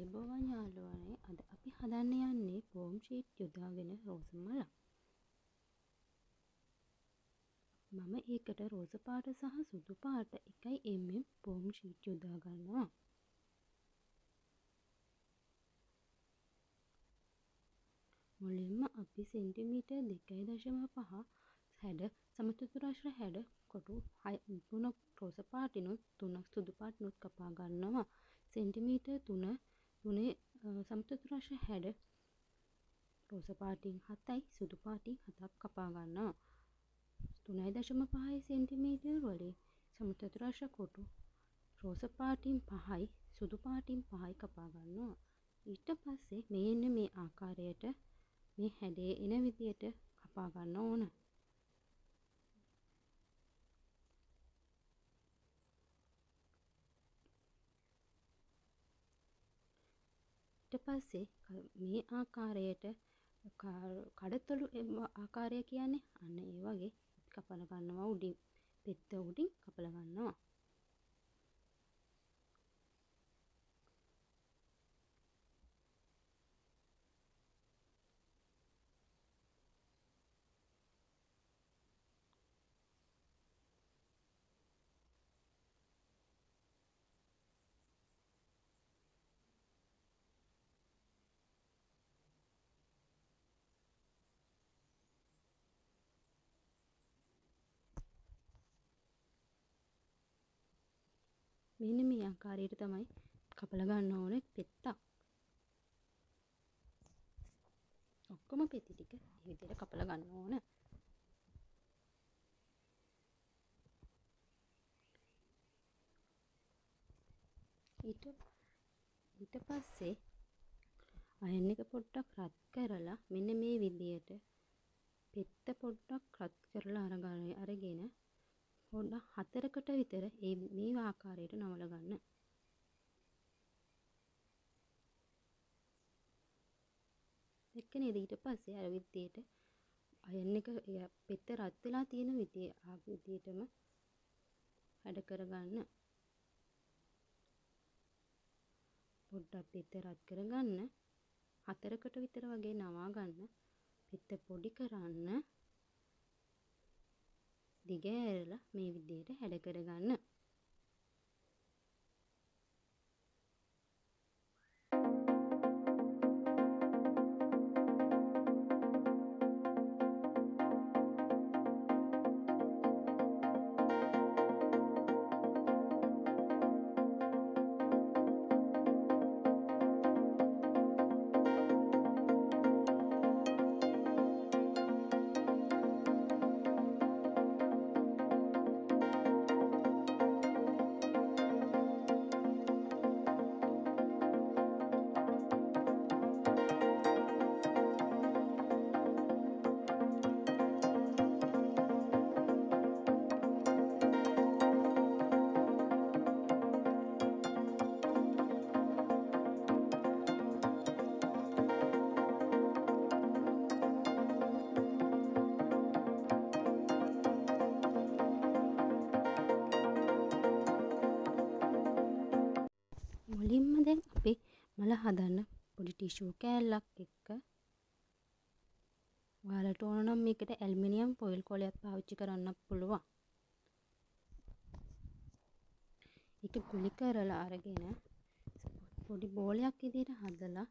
ආයුබෝවන් යාළුවනේ අද අපි හදන්න යන්නේ ෆෝම් ෂීට් යොදාගෙන රෝස මලක්. මම ඒකට රෝස පාට සහ සුදු පාට 1 mm ෆෝම් ෂීට් යොදා ගන්නවා. මුලින්ම අපි සෙන්ටිමීටර් 2.5 හැඩ සමචතුරාශ්‍ර හැඩ කොටු 3ක් රෝස පාටිනුත් 3ක් සුදු පාටිනුත් කපා ගන්නවා. සෙන්ටිමීටර් 3 සමචතුරාශ්‍ර හැඩ රෝස පාටින් 7යි සුදු පාටින් 7ක් කපා ගන්නවා. 3.5 සෙන්ටිමීටර් වලින් සමචතුරාශ්‍ර කොටු රෝස පාටින් 5යි සුදු පාටින් 5යි කපා ගන්නවා. ඊට පස්සේ මෙන්න මේ ආකාරයට මේ හැඩේ එන විදියට කපා ගන්න ඕන. ඊට පස්සේ මේ ආකාරයට කඩතොළු ආකාරය කියන්නේ අන්න ඒ වගේ කපලා ගන්නවා. උඩින් පෙත්ත උඩින් කපලා ගන්නවා. මෙන්න මේ ආකාරයට තමයි කපලා ගන්න ඕනේ පෙත්තක්. ඔක්කොම පෙති ටික මේ විදිහට කපලා ගන්න ඕන. ඊට පස්සේ අයන් එක පොඩ්ඩක් රත් කරලා මෙන්න මේ විදිහට පෙත්ත පොඩ්ඩක් රත් කරලා අරගෙන පොඩ්ඩක් 4කට විතර මේ ආකාරයට නවල ගන්න. එක්ක නේද? ඊට පස්සේ අර විදිහට අයන් එක පෙත්ත රත් වෙලා තියෙන විදිහටම වැඩ කරගන්න. පොඩ්ඩක් පෙත්ත රත් කරගන්න. 4කට විතර වගේ නවා ගන්න. පෙත්ත පොඩි කරන්න. දිග ඇරලා මේ විදිහට හැඩ කරගන්න. මුලින්ම දැන් අපි මල හදන්න පොඩි ටිෂු කෑල්ලක් එක්ක ඔයාලට ඕන නම් මේකට ඇලුමිනියම් ෆොයිල් කොලයක් පාවිච්චි කරන්නත් පුළුවන්. ඒක ගුලි කරලා අරගෙන පොඩි බෝලයක් විදිහට හදලා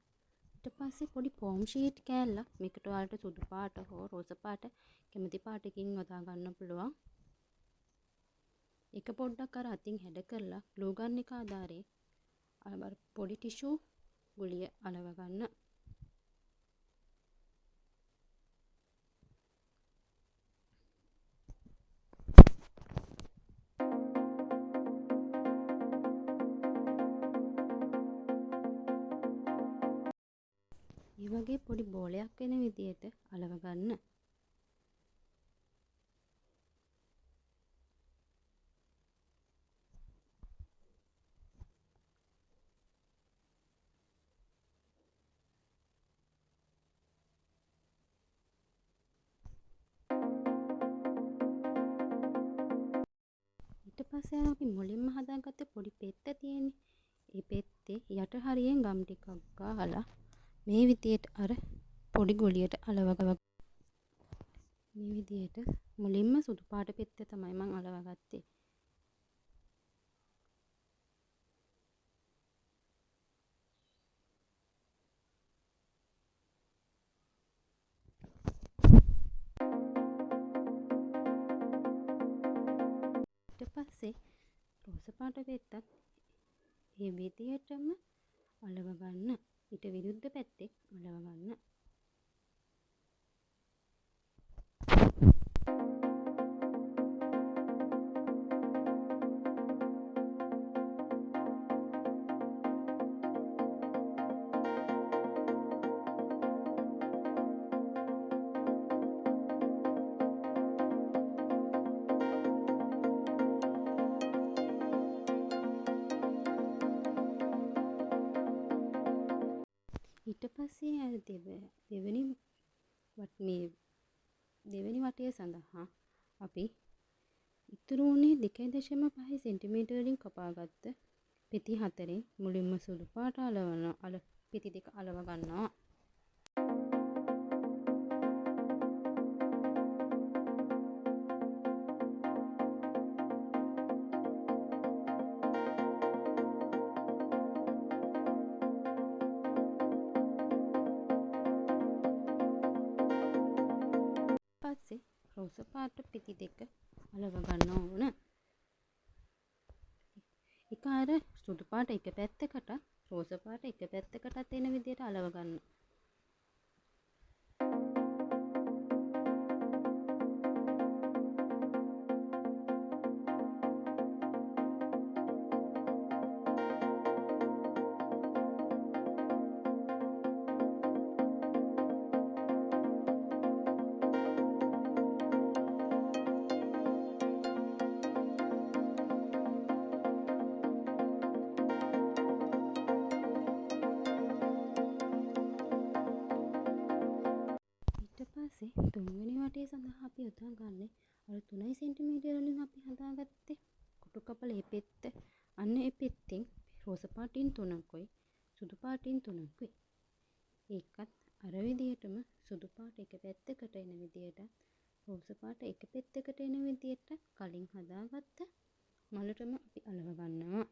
ඊට පස්සේ පොඩි ෆෝම් ෂීට් කෑල්ලක් මේකට ඔයාලට සුදු පාට හෝ රෝස පාට කැමති පාටකින් යොදා ගන්න පුළුවන්. ඒක පොඩ්ඩක් අර අතින් හැඩ කරලා ග්ලූ ගන් එක ආධාරයෙන් අර පොඩි ටිෂු ගුලිය අලව ගන්න. මේ වගේ පොඩි බෝලයක් වෙන විදිහට අලව ගන්න. ඊට පස්සේ අපි මුලින්ම හදාගත්ත පොඩි පෙත්ත තියෙන්නේ. ඒ පෙත්තේ යට හරියෙන් ගම් ටිකක් ගාලා මේ විදියට අර පොඩි ගොලියට අලවගව මේ විදියට මුලින්ම සුදු පාට පෙත්ත තමයි මම අලවගත්තේ. ඊට පස්සේ රෝස පාට පෙත්තත් මේ විදියටම අලව ගන්න. ඊට විරුද්ධ පැත්තේ අලව ගන්න. ඊට පස්සේ අර දෙවෙනි වටය සඳහා අපි ඉතුරු වුණේ 2.5 සෙන්ටිමීටර වලින් කපාගත්ත පෙති 4න් මුලින්ම සුදු පාට පෙති දෙක අලව ගන්නවා. පස්සේ රෝස පාට පෙති දෙක අලව ගන්න ඕන. ඒක අර සුදු පාට එක පැත්තකට රෝස පාට එක පැත්තකටත් එන විදියට අලව ගන්න. පස්සේ තුන්වෙනි වටේ සඳහා අපි යොදා ගන්නේ අර 3 සෙන්ටිමීටර වලින් අපි හදාගත්තේ කොටු කපලේ පෙත්ත. අන්න ඒ පෙත්තෙන් රෝස පාටින් 3කුයි සුදු පාටින් 3කුයි. ඒකත් අර විදියටම සුදු පාට එක පැත්තකට එන විදියට රෝස පාට එක පැත්තකට එන විදියට කලින් හදාගත්ත මලටම අපි අලව ගන්නවා.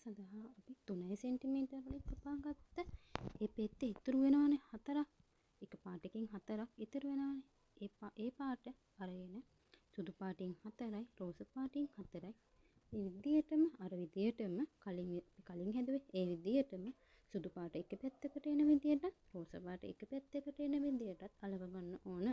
සඳහා අපි 3 සෙන්ටිමීටර වලින් කපාගත්ත ඒ පෙත්තේ ඉතුරු වෙනවනේ 4ක්. එක පාටකින් 4ක් ඉතුරු වෙනවනේ. ඒ පාට අරගෙන සුදු පාටින් 4යි රෝස පාටින් 4යි මේ විදියටම අර විදියටම කලින් හැදුවේ ඒ විදියටම සුදු පාට එක පැත්තකට එන විදියට රෝස පාට එක පැත්තකට එන විදියටත් අලව ගන්න ඕන.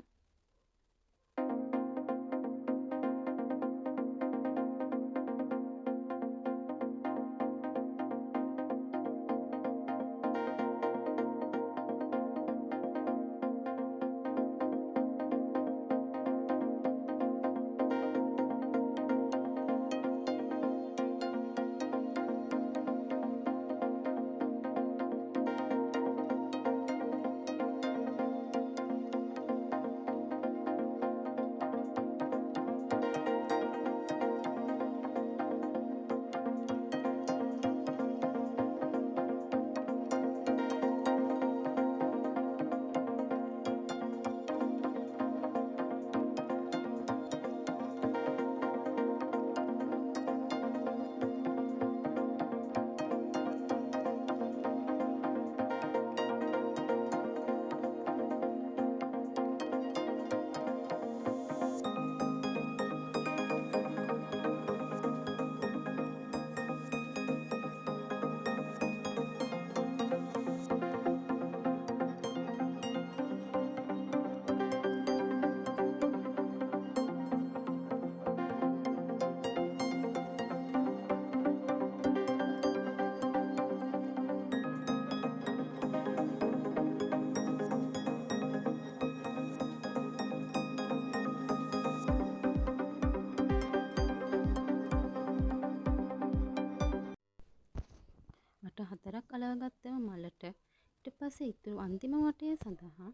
අලවගත්තම මලට ඊට පස්සේ ඉතුරු අන්තිම වටය සඳහා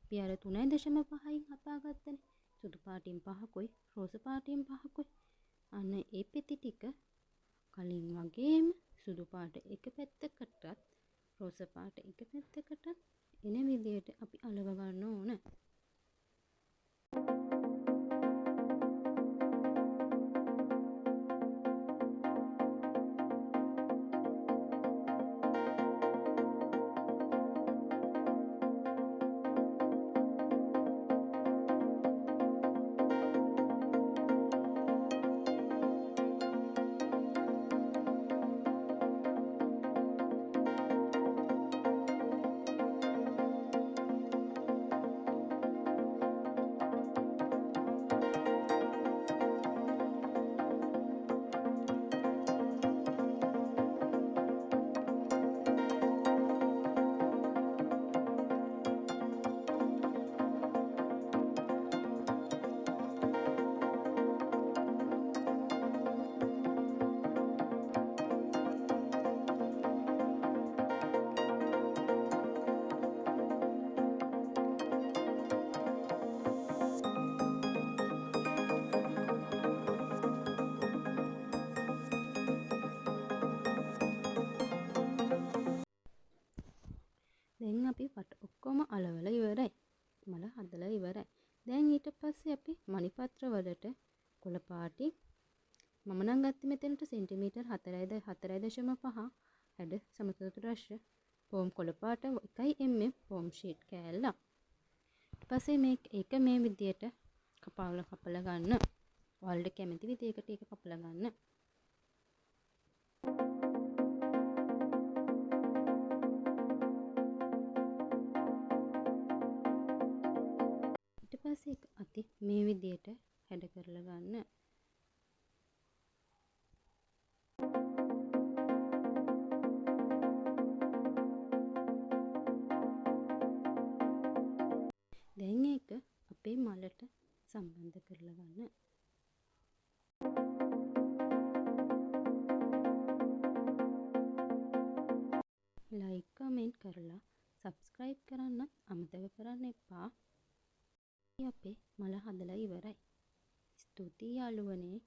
අපි අර 3.5න් හදාගත්තනේ. සුදු පාටින් 5කුයි රෝස පාටින් 5කුයි. අන්න ඒ පෙති ටික කලින් වගේම සුදු පාට එක පැත්තකටත් රෝස පාට එක පැත්තකටත් එන විදියට අපි අලව ගන්න ඕන. දැන් අපි වට ඔක්කොම අලවලා ඉවරයි. මල හදලා ඉවරයි. දැන් ඊට පස්සේ අපි මණිපත්‍ර වලට කොළ පාටින් මම නම් ගත්තේ මෙතනට සෙන්ටිමීටර් 4.5 හැඩ සමතුලිත පොම් කොළ පාට 1 mm පොම් ෂීට් කෑල්ලක්. ඊට පස්සේ ඒක මේ විදියට කපලා ගන්න. ඔයාලට කැමති විදියකට ඒක කපලා ගන්න. ඊට පස්සේ අති මේ විදියට හැඩ කරලා ගන්න. දැන් ඒක අපේ මලට සම්බන්ධ කරලා ගන්න. ලයික් කමෙන්ට් කරලා සබ්ස්ක්‍රයිබ් කරන්න අමතක කරන්න එපා. අපේ මල හදලා ඉවරයි. ස්තුතියි යාළුවනේ.